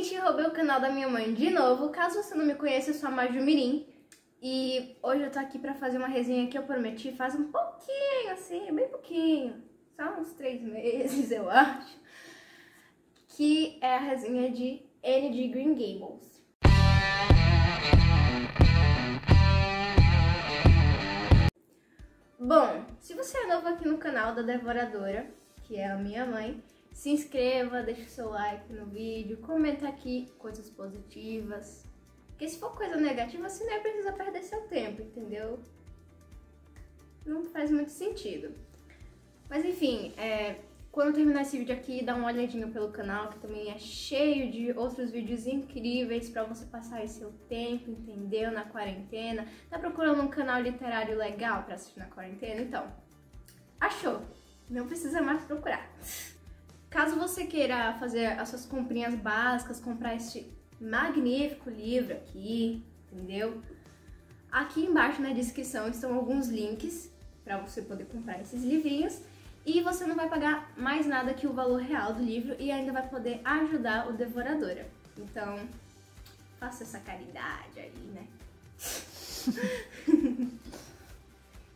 gente, roubei o canal da minha mãe de novo. Caso você não me conheça, eu sou a Maju Mirim. E hoje eu tô aqui pra fazer uma resenha que eu prometi faz um pouquinho, assim, bem pouquinho. Só uns 3 meses, eu acho. Que é a resenha de Anne de Green Gables. Bom, se você é novo aqui no canal da Devoradora, que é a minha mãe, se inscreva, deixa o seu like no vídeo, comenta aqui coisas positivas. Porque se for coisa negativa, você nem precisa perder seu tempo, entendeu? Não faz muito sentido. Mas enfim, quando eu terminar esse vídeo aqui, dá uma olhadinha pelo canal, que também é cheio de outros vídeos incríveis pra você passar aí seu tempo, entendeu? Na quarentena. Tá procurando um canal literário legal pra assistir na quarentena? Então, achou! Não precisa mais procurar. Caso você queira fazer as suas comprinhas básicas, comprar este magnífico livro aqui, entendeu? Aqui embaixo na descrição estão alguns links para você poder comprar esses livrinhos e você não vai pagar mais nada que o valor real do livro e ainda vai poder ajudar o Devoradora. Então, faça essa caridade aí, né?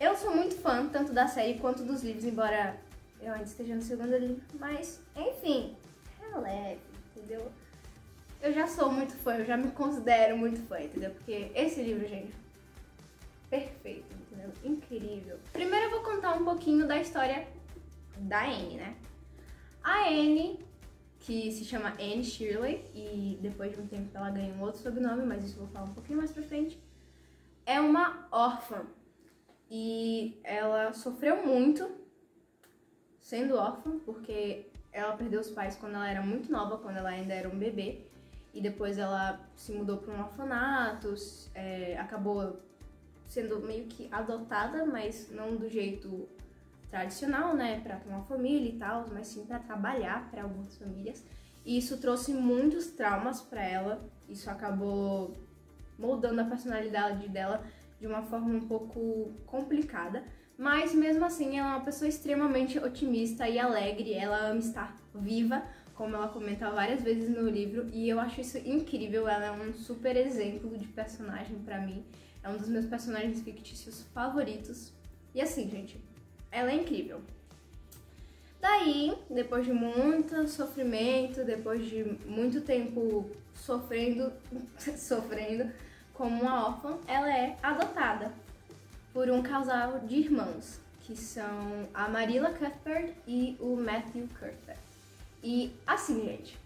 Eu sou muito fã tanto da série quanto dos livros, embora eu ainda esteja no segundo livro, mas enfim, releve, entendeu? Eu já sou muito fã, eu já me considero muito fã, entendeu? Porque esse livro, gente, perfeito, entendeu? Incrível. Primeiro eu vou contar um pouquinho da história da Anne, né? A Anne, que se chama Anne Shirley, e depois de um tempo ela ganha um outro sobrenome, mas isso eu vou falar um pouquinho mais pra frente, é uma órfã. E ela sofreu muito sendo órfã, porque ela perdeu os pais quando ela era muito nova, quando ela ainda era um bebê. E depois ela se mudou para um orfanato, acabou sendo meio que adotada, mas não do jeito tradicional, né, para ter uma família e tal, mas sim para trabalhar para algumas famílias. E isso trouxe muitos traumas para ela, isso acabou moldando a personalidade dela de uma forma um pouco complicada, mas mesmo assim ela é uma pessoa extremamente otimista e alegre, ela ama estar viva, como ela comenta várias vezes no livro, e eu acho isso incrível. Ela é um super exemplo de personagem pra mim, é um dos meus personagens fictícios favoritos, e assim, gente, ela é incrível. Daí, depois de muito sofrimento, depois de muito tempo sofrendo como uma órfã, ela é adotada por um casal de irmãos, que são a Marilla Cuthbert e o Matthew Cuthbert. E assim, gente,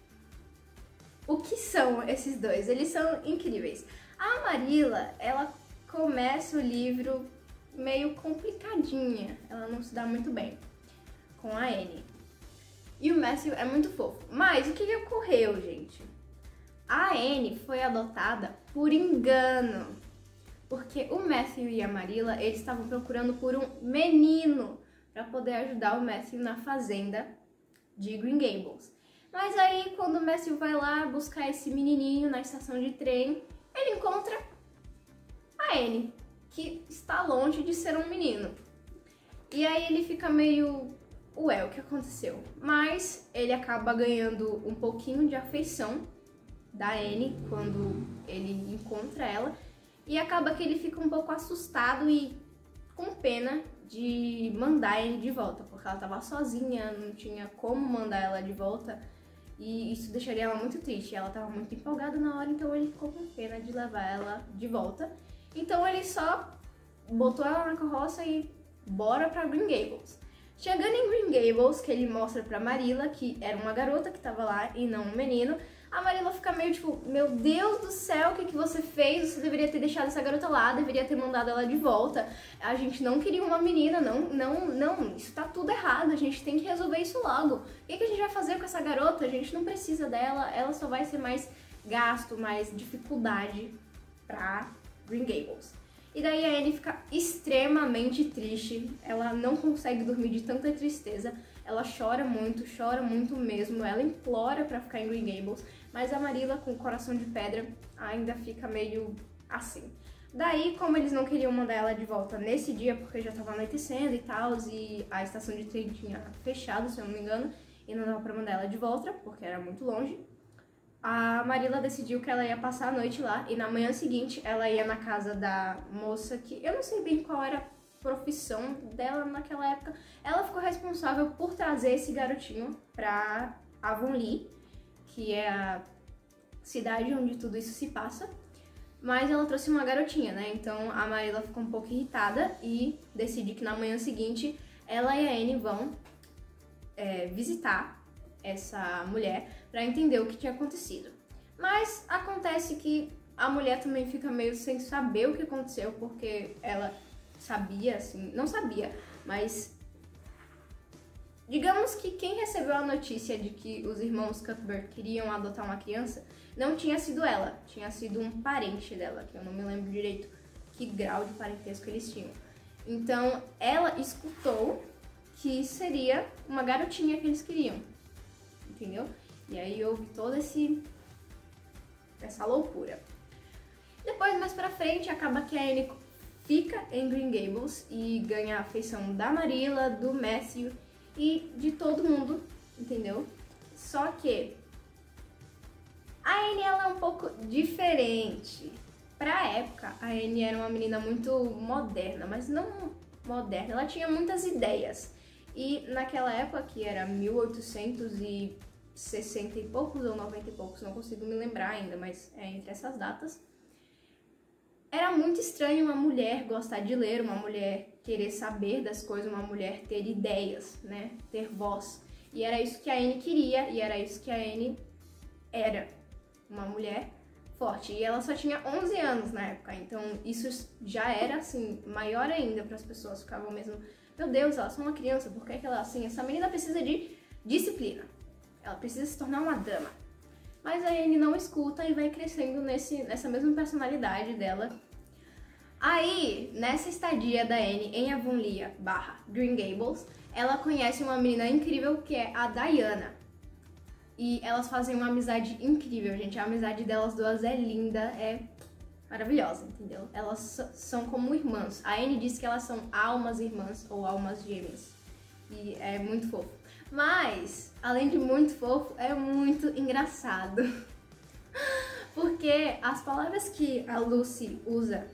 o que são esses dois? Eles são incríveis. A Marilla, ela começa o livro meio complicadinha, ela não se dá muito bem com a Anne. E o Matthew é muito fofo. Mas o que ocorreu, gente? A Anne foi adotada por engano, porque o Matthew e a Marilla, eles estavam procurando por um menino para poder ajudar o Matthew na fazenda de Green Gables. Mas aí, quando o Matthew vai lá buscar esse menininho na estação de trem, ele encontra a Anne, que está longe de ser um menino. E aí ele fica meio, ué, o que aconteceu? Mas ele acaba ganhando um pouquinho de afeição da Anne quando ele encontra ela, e acaba que ele fica um pouco assustado e com pena de mandar a Anne de volta, porque ela estava sozinha, não tinha como mandar ela de volta, e isso deixaria ela muito triste. Ela estava muito empolgada na hora, então ele ficou com pena de levar ela de volta. Então ele só botou ela na carroça e bora pra Green Gables. Chegando em Green Gables, que ele mostra pra Marilla que era uma garota que estava lá e não um menino, a Marilla fica meio tipo, meu Deus do céu, o que você fez? Você deveria ter deixado essa garota lá, deveria ter mandado ela de volta. A gente não queria uma menina, não, isso tá tudo errado, a gente tem que resolver isso logo. O que a gente vai fazer com essa garota? A gente não precisa dela, ela só vai ser mais gasto, mais dificuldade pra Green Gables. E daí a Anne fica extremamente triste, ela não consegue dormir de tanta tristeza, ela chora muito mesmo, ela implora pra ficar em Green Gables, mas a Marilla, com o coração de pedra, ainda fica meio assim. Daí, como eles não queriam mandar ela de volta nesse dia, porque já tava anoitecendo e tal, e a estação de trem tinha fechado, se eu não me engano, e não dava pra mandar ela de volta, porque era muito longe, a Marilla decidiu que ela ia passar a noite lá e na manhã seguinte ela ia na casa da moça que eu não sei bem qual era a profissão dela naquela época. Ela ficou responsável por trazer esse garotinho pra Avonlea, que é a cidade onde tudo isso se passa. Mas ela trouxe uma garotinha, né? Então a Marilla ficou um pouco irritada e decide que na manhã seguinte ela e a Anne vão visitar essa mulher pra entender o que tinha acontecido. Mas acontece que a mulher também fica meio sem saber o que aconteceu, porque ela sabia, assim, não sabia, mas digamos que quem recebeu a notícia de que os irmãos Cuthbert queriam adotar uma criança não tinha sido ela, tinha sido um parente dela, que eu não me lembro direito que grau de parentesco eles tinham. Então ela escutou que seria uma garotinha que eles queriam, entendeu? E aí houve toda essa loucura. Depois, mais pra frente, acaba que a Anne fica em Green Gables e ganha a afeição da Marilla, do Matthew e de todo mundo, entendeu? Só que a Anne, ela é um pouco diferente. Pra época, a Anne era uma menina muito moderna, mas não moderna, ela tinha muitas ideias. E naquela época, que era 1860 e poucos ou 90 e poucos, não consigo me lembrar ainda, mas é entre essas datas, era muito estranho uma mulher gostar de ler, uma mulher querer saber das coisas, uma mulher ter ideias, né, ter voz. E era isso que a Anne queria, e era isso que a Anne era, uma mulher forte. E ela só tinha 11 anos na época, então isso já era, assim, maior ainda para as pessoas, ficavam mesmo... Meu Deus, ela é só uma criança, por que ela é assim? Essa menina precisa de disciplina. Ela precisa se tornar uma dama. Mas a Anne não escuta e vai crescendo nessa mesma personalidade dela. Aí, nessa estadia da Anne em Avonlea / Green Gables, ela conhece uma menina incrível que é a Diana. E elas fazem uma amizade incrível, gente. A amizade delas duas é linda, é maravilhosa, entendeu? Elas são como irmãs. A Anne diz que elas são almas irmãs ou almas gêmeas. E é muito fofo. Mas, além de muito fofo, é muito engraçado. Porque as palavras que a Lucy usa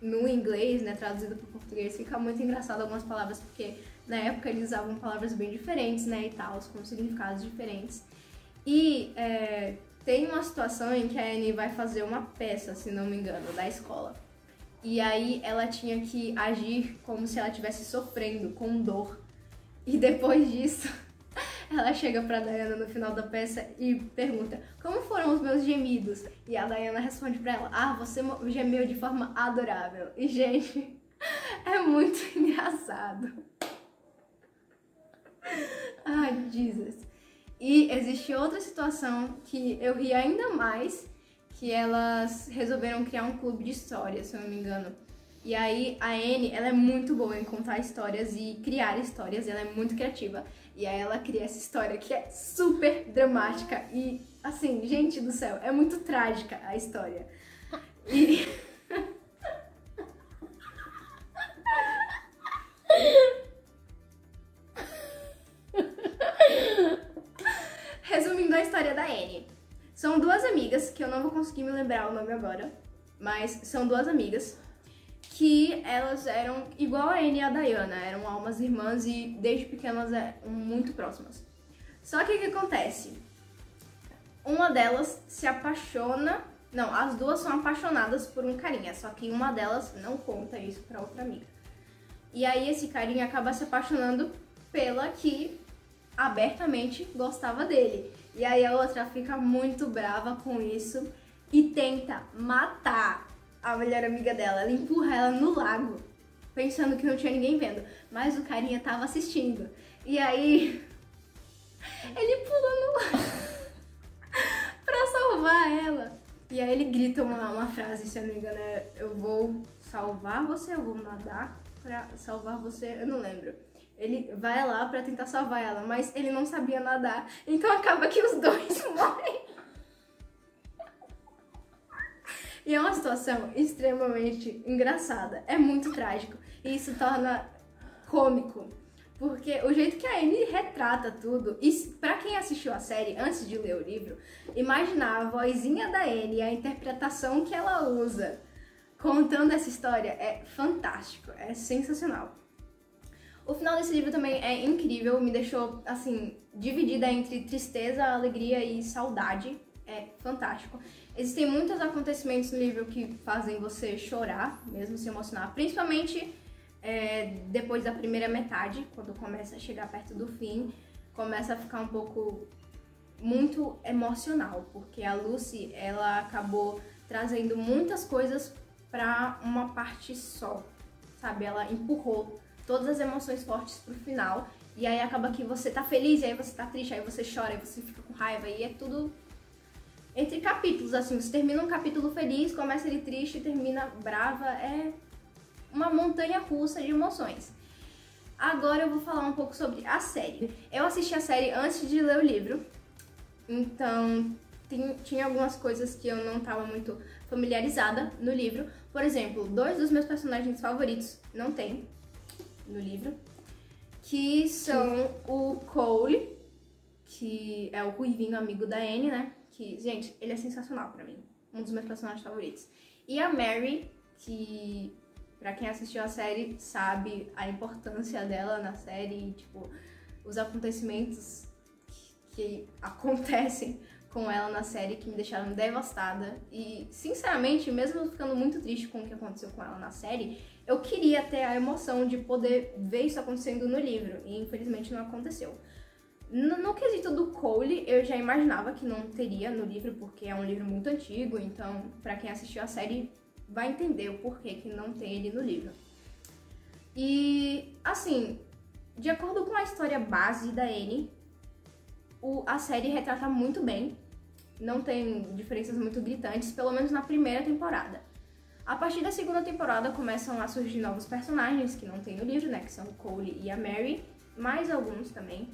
no inglês, né, traduzido para o português, fica muito engraçado algumas palavras, porque na época eles usavam palavras bem diferentes, né, e tal, com significados diferentes. E tem uma situação em que a Anne vai fazer uma peça, se não me engano, da escola. E aí ela tinha que agir como se ela estivesse sofrendo, com dor. E depois disso, ela chega pra Diana no final da peça e pergunta: como foram os meus gemidos? E a Diana responde pra ela: ah, você gemeu de forma adorável. E, gente, é muito engraçado. Ai, Jesus. E existe outra situação que eu ri ainda mais, que elas resolveram criar um clube de histórias, se eu não me engano. E aí a Anne, ela é muito boa em contar histórias e criar histórias, ela é muito criativa. E aí ela cria essa história que é super dramática e, assim, gente do céu, é muito trágica a história. E... Resumindo a história da Anne, são duas amigas, que eu não vou conseguir me lembrar o nome agora, mas são duas amigas, que elas eram igual a Anne e a Diana, eram almas irmãs e desde pequenas eram muito próximas. Só que o que acontece? Uma delas se apaixona, não, as duas são apaixonadas por um carinha, só que uma delas não conta isso pra outra amiga. E aí esse carinha acaba se apaixonando pela que abertamente gostava dele. E aí a outra fica muito brava com isso e tenta matar a melhor amiga dela. Ela empurra ela no lago, pensando que não tinha ninguém vendo, mas o carinha tava assistindo. E aí ele pula no lago pra salvar ela. E aí ele grita uma frase, se eu não me engano, eu vou salvar você, eu vou nadar pra salvar você, eu não lembro. Ele vai lá pra tentar salvar ela, mas ele não sabia nadar, então acaba que os dois morrem. E é uma situação extremamente engraçada, é muito trágico, e isso torna cômico, Porque o jeito que a Anne retrata tudo, e pra quem assistiu a série antes de ler o livro, imaginar a vozinha da Anne e a interpretação que ela usa contando essa história é fantástico, é sensacional. O final desse livro também é incrível, me deixou, assim, dividida entre tristeza, alegria e saudade. É fantástico. Existem muitos acontecimentos no livro que fazem você chorar, mesmo se emocionar, principalmente depois da primeira metade, quando começa a chegar perto do fim, começa a ficar um pouco muito emocional, porque a Lucy, ela acabou trazendo muitas coisas pra uma parte só, sabe? Ela empurrou todas as emoções fortes pro final, e aí acaba que você tá feliz, e aí você tá triste, aí você chora, aí você fica com raiva, e é tudo entre capítulos, assim, você termina um capítulo feliz, começa ele triste, termina brava, é uma montanha russa de emoções. Agora eu vou falar um pouco sobre a série. Eu assisti a série antes de ler o livro, então tinha algumas coisas que eu não estava muito familiarizada no livro. Por exemplo, 2 dos meus personagens favoritos não tem no livro, que são o Cole, que é o ruivinho amigo da Anne, né? Que, gente, ele é sensacional pra mim. Um dos meus personagens favoritos. E a Mary, que, pra quem assistiu a série, sabe a importância dela na série, tipo, os acontecimentos que acontecem com ela na série que me deixaram devastada. E, sinceramente, mesmo eu ficando muito triste com o que aconteceu com ela na série, eu queria ter a emoção de poder ver isso acontecendo no livro. E, infelizmente, não aconteceu. No quesito do Cole, eu já imaginava que não teria no livro, porque é um livro muito antigo, então, pra quem assistiu a série, vai entender o porquê que não tem ele no livro. E, assim, de acordo com a história base da Anne, a série retrata muito bem, não tem diferenças muito gritantes, pelo menos na primeira temporada. A partir da segunda temporada começam a surgir novos personagens que não tem no livro, né, que são o Cole e a Mary, mais alguns também.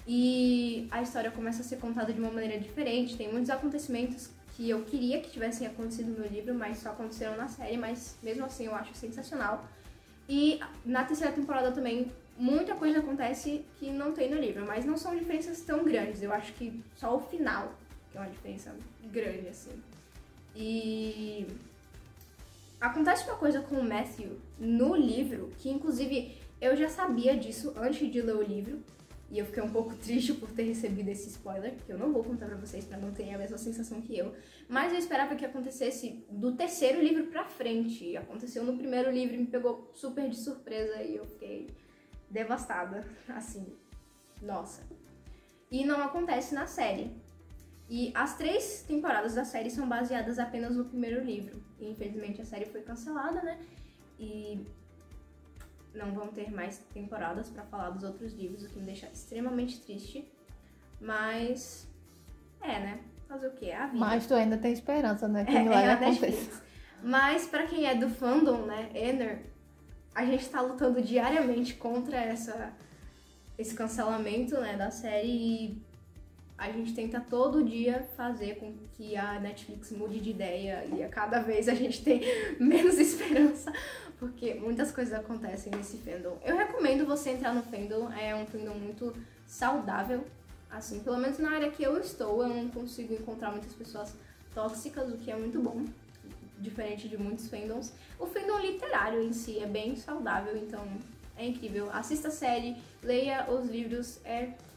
E a história começa a ser contada de uma maneira diferente, tem muitos acontecimentos que eu queria que tivessem acontecido no livro, mas só aconteceram na série, mas mesmo assim eu acho sensacional. E na terceira temporada também, muita coisa acontece que não tem no livro, mas não são diferenças tão grandes, eu acho que só o final que é uma diferença grande, assim. E acontece uma coisa com o Matthew no livro, que inclusive eu já sabia disso antes de ler o livro, e eu fiquei um pouco triste por ter recebido esse spoiler, que eu não vou contar pra vocês pra não terem a mesma sensação que eu. Mas eu esperava que acontecesse do terceiro livro pra frente. Aconteceu no primeiro livro e me pegou super de surpresa e eu fiquei devastada, assim, nossa. E não acontece na série. E as 3 temporadas da série são baseadas apenas no primeiro livro. E infelizmente a série foi cancelada, né? E não vão ter mais temporadas pra falar dos outros livros, o que me deixa extremamente triste. Mas, né? Fazer o quê? É a vida. Mas tu ainda tem esperança, né? Que É milagre a aconteça. Netflix. Mas pra quem é do fandom, né, Enner, a gente tá lutando diariamente contra esse cancelamento, né, da série e a gente tenta todo dia fazer com que a Netflix mude de ideia e a cada vez a gente tem menos esperança, porque muitas coisas acontecem nesse fandom. Eu recomendo você entrar no fandom, é um fandom muito saudável, assim, pelo menos na área que eu estou, eu não consigo encontrar muitas pessoas tóxicas, o que é muito bom, diferente de muitos fandoms. O fandom literário em si é bem saudável, então é incrível. Assista a série, leia os livros,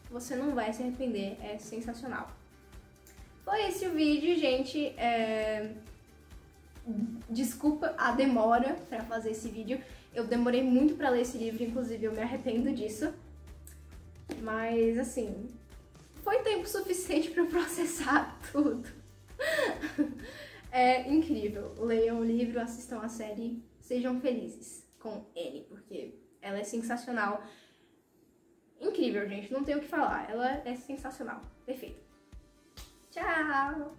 você não vai se arrepender, é sensacional. Foi esse o vídeo, gente. Desculpa a demora pra fazer esse vídeo. Eu demorei muito pra ler esse livro, inclusive eu me arrependo disso. Mas, assim, foi tempo suficiente pra eu processar tudo. É incrível. Leiam o livro, assistam a série, sejam felizes com Anne, porque ela é sensacional. Incrível, gente, não tenho o que falar. Ela é sensacional. Perfeita. Tchau!